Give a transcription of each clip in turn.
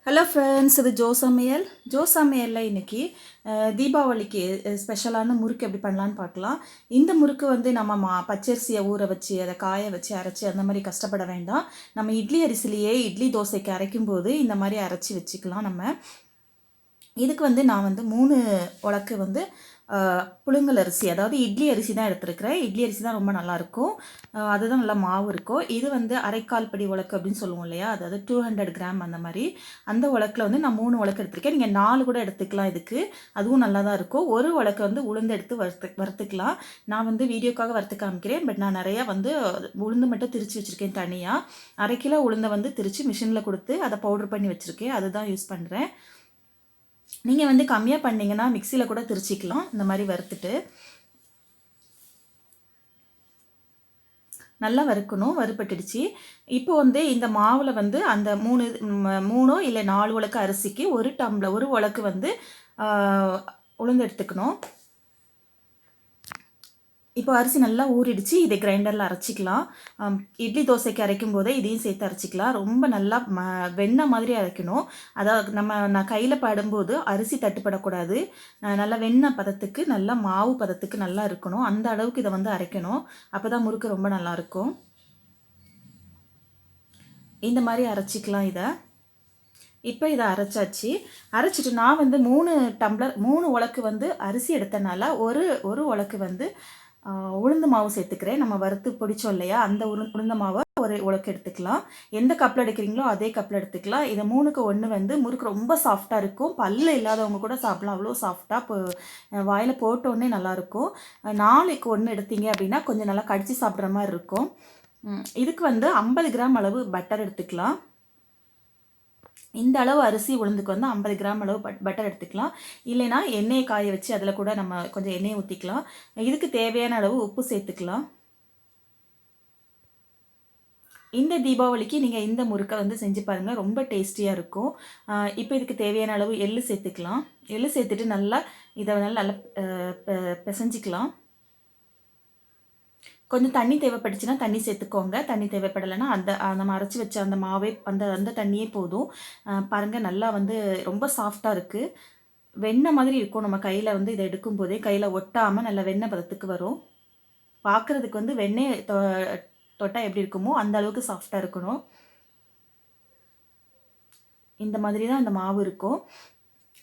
Hello friends, இது Joe சமையலில் இன்றைக்கி தீபாவளிக்கு ஸ்பெஷலான முறுக்கு எப்படி பண்ணலான்னு பார்க்கலாம். இந்த முறுக்கு வந்து நம்ம பச்சரிசியை ஊற வச்சு அதை காய வச்சு அரைச்சி அந்த மாதிரி கஷ்டப்பட வேண்டாம். நம்ம இட்லி அரிசிலேயே இட்லி தோசைக்கு அரைக்கும்போது இந்த மாதிரி அரைச்சி வச்சுக்கலாம். நம்ம இதுக்கு வந்து நான் வந்து 3 உலக்கு வந்து புழுங்கல் அரிசி, அதாவது இட்லி அரிசி தான் எடுத்துருக்கிறேன். இட்லி அரிசி தான் ரொம்ப நல்லாயிருக்கும், அதுதான் நல்லா மாவு இருக்கும். இது வந்து அரைக்கால் படி உலக்கு அப்படின்னு சொல்லுவோம் இல்லையா, அதாவது 200 கிராம் அந்த மாதிரி. அந்த உலக்கில் வந்து நான் 3 உலக்கு எடுத்துருக்கேன். நீங்கள் 4 கூட எடுத்துக்கலாம் இதுக்கு, அதுவும் நல்லா தான் இருக்கும். ஒரு உலக்கு வந்து உளுந்து எடுத்து வறுத்துக்கலாம். நான் வந்து வீடியோக்காக வறுத்து காமிக்கிறேன், பட் நான் நிறையா வந்து உளுந்து மட்டும் திரிச்சு வச்சுருக்கேன் தனியாக. 1/2 கிலோ உளுந்தை வந்து திரிச்சு மிஷினில் கொடுத்து அதை பவுட்ரு பண்ணி வச்சுருக்கேன், அதுதான் யூஸ் பண்ணுறேன். நீங்கள் வந்து கம்மியாக பண்ணிங்கன்னா மிக்சியில் கூட திரிச்சிக்கலாம். இந்த மாதிரி வறுத்துட்டு நல்லா வறுக்கணும். வறுப்பட்டுடுச்சு. இப்போ வந்து இந்த மாவில் வந்து அந்த 3 இல்லை 4 உலக்கு அரிசிக்கு 1 டம்ளர் 1 உலக்கு வந்து உளுந்து எடுத்துக்கணும். இப்போ அரிசி நல்லா ஊறிடுச்சு. இதை கிரைண்டரில் அரைச்சிக்கலாம். இட்லி தோசைக்கு அரைக்கும் போதே இதையும் சேர்த்து அரைச்சிக்கலாம். ரொம்ப நல்லா வெண்ணெய் மாதிரி அரைக்கணும். அதாவது நான் கையில் படும்போது அரிசி தட்டுப்படக்கூடாது. நல்லா வெண்ணெய் பதத்துக்கு, நல்லா மாவு பதத்துக்கு நல்லா இருக்கணும். அந்த அளவுக்கு இதை வந்து அரைக்கணும். அப்போ தான் முறுக்கு ரொம்ப நல்லாயிருக்கும். இந்த மாதிரி அரைச்சிக்கலாம் இதை. இப்போ இதை அரைச்சாச்சு. அரைச்சிட்டு நான் வந்து 3 உலக்கு வந்து அரிசி எடுத்தனால ஒரு உலக்கு வந்து உளுந்து மாவு சேர்த்துக்கிறேன். நம்ம வறுத்து பிடிச்சோம் இல்லையா, அந்த உளுந்த மாவை ஒரு உலக்கு எடுத்துக்கலாம். எந்த கப்பில் எடுக்கிறீங்களோ அதே கப்பில் எடுத்துக்கலாம். இதை 3க்கு 1 வந்து முறுக்கு ரொம்ப சாஃப்டாக இருக்கும். பல்லு இல்லாதவங்க கூட சாப்பிடலாம், அவ்வளோ சாஃப்டாக. இப்போ வாயில் போட்டோடனே நல்லாயிருக்கும். 4க்கு 1 எடுத்தீங்க அப்படின்னா கொஞ்சம் நல்லா கடிச்சு சாப்பிட்ற மாதிரி இருக்கும். இதுக்கு வந்து 50 கிராம் அளவு பட்டர் எடுத்துக்கலாம். இந்த அளவு அரிசி உளுந்துக்கு வந்து 50 கிராம் அளவு பட்டர் எடுத்துக்கலாம். இல்லைனா எண்ணெயை காய வச்சு அதில் கூட நம்ம கொஞ்சம் எண்ணெயை ஊற்றிக்கலாம். இதுக்கு தேவையான அளவு உப்பு சேர்த்துக்கலாம். இந்த தீபாவளிக்கு நீங்கள் இந்த முறுக்கை வந்து செஞ்சு பாருங்கள், ரொம்ப டேஸ்டியாக இருக்கும். இப்போ இதுக்கு தேவையான அளவு எள்ளு சேர்த்துக்கலாம். எள்ளு சேர்த்துட்டு நல்லா இதை நல்லா பிசைஞ்சிக்கலாம். கொஞ்சம் தண்ணி தேவைப்பட்டுச்சுன்னா தண்ணி சேர்த்துக்கோங்க. தண்ணி தேவைப்படலைன்னா நம்ம அரைச்சி வச்ச அந்த மாவே அந்த தண்ணியே போதும். பாருங்கள், நல்லா வந்து ரொம்ப சாஃப்டாக இருக்குது. வெண்ணெய் மாதிரி இருக்கும். நம்ம கையில் வந்து இதை எடுக்கும் போதே கையில் ஒட்டாமல் நல்ல வெண்ணெய் பதத்துக்கு வரும். பார்க்குறதுக்கு வந்து வெண்ணெய் தொட்டால் எப்படி இருக்குமோ அந்த அளவுக்கு சாஃப்டாக இருக்கணும். இந்த மாதிரி தான் இந்த மாவு இருக்கும்.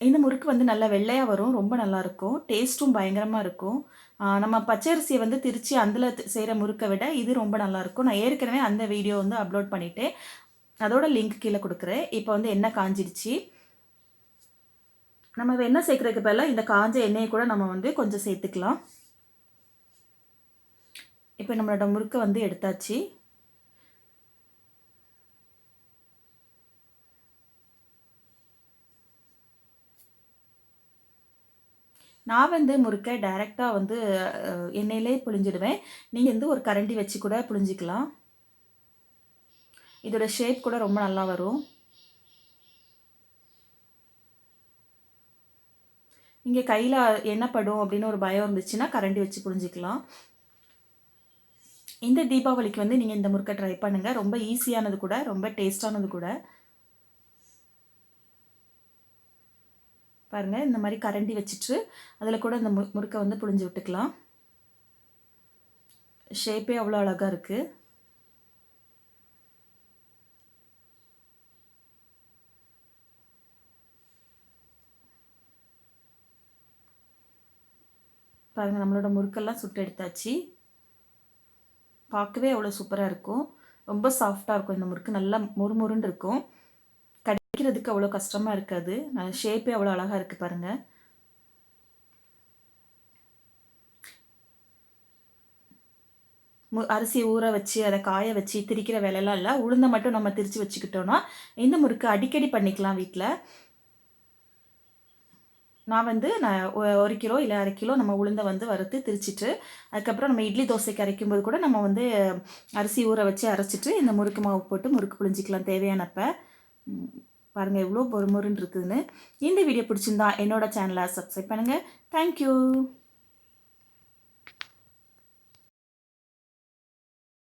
இந்த முறுக்கு வந்து நல்லா வெள்ளையாக வரும், ரொம்ப நல்லாயிருக்கும். டேஸ்ட்டும் பயங்கரமாக இருக்கும். நம்ம பச்சரிசியை வந்து திரிச்சு அதில் செய்கிற முறுக்கை விட இது ரொம்ப நல்லாயிருக்கும். நான் ஏற்கனவே அந்த வீடியோ வந்து அப்லோட் பண்ணிவிட்டேன், அதோட லிங்க் கீழே கொடுக்குறேன். இப்போ வந்து எண்ணெய் காஞ்சிடுச்சு. நம்ம எண்ணெய் சேர்க்குறதுக்கு பதிலாக இந்த காஞ்ச எண்ணெயை கூட நம்ம வந்து கொஞ்சம் சேர்த்துக்கலாம். இப்போ நம்மளோட முறுக்கை வந்து எடுத்தாச்சு. நான் வந்து முறுக்கை டைரெக்டாக வந்து எண்ணெயிலே புழிஞ்சிடுவேன். நீங்கள் வந்து ஒரு கரண்டி வச்சு கூட புழிஞ்சிக்கலாம். இதோட ஷேப் கூட ரொம்ப நல்லா வரும். இங்கே கையில் எண்ணெய் படும் அப்படின்னு ஒரு பயம் இருந்துச்சுன்னா கரண்டி வச்சு புழிஞ்சிக்கலாம். இந்த தீபாவளிக்கு வந்து நீங்கள் இந்த முறுக்கை ட்ரை பண்ணுங்கள். ரொம்ப ஈஸியானது கூட, ரொம்ப டேஸ்டானது கூட. பாருங்கள், இந்த மாதிரி கரண்டி வச்சுட்டு அதில் கூட இந்த முறுக்கை வந்து புழிஞ்சு விட்டுக்கலாம். ஷேப்பே அவ்வளோ அழகாக இருக்குது. பாருங்கள், நம்மளோட முறுக்கெல்லாம் சுட்டு எடுத்தாச்சு. பார்க்கவே அவ்வளோ சூப்பராக இருக்கும். ரொம்ப சாஃப்டாக இருக்கும் இந்த முறுக்கு, நல்லா முறுமுறுன்னு இருக்கும். கடிக்கிறதுக்கு அவ்வளோ கஷ்டமாக இருக்காது. ஷேப்பே அவ்வளோ அழகாக இருக்குது பாருங்கள். அரிசி ஊற வச்சு அதை காய வச்சு திரிக்கிற வேலையெல்லாம் இல்லை. உளுந்தை மட்டும் நம்ம திரித்து வச்சுக்கிட்டோன்னா இந்த முறுக்கு அடிக்கடி பண்ணிக்கலாம் வீட்டில். நான் 1 கிலோ இல்லை 1/2 கிலோ நம்ம உளுந்தை வந்து வறுத்து திரிச்சிட்டு, அதுக்கப்புறம் நம்ம இட்லி தோசைக்கு அரைக்கும்போது கூட நம்ம வந்து அரிசி ஊற வச்சு அரைச்சிட்டு இந்த முறுக்கு மாவு போட்டு முறுக்கு புழிஞ்சிக்கலாம் தேவையானப்போ. பாருங்கள் எவ்வளோ பொறுமுறுன்னு இருக்குதுன்னு. இந்த வீடியோ பிடிச்சிருந்தா என்னோட சேனலை சப்ஸ்கிரைப் பண்ணுங்கள். தேங்க்யூ.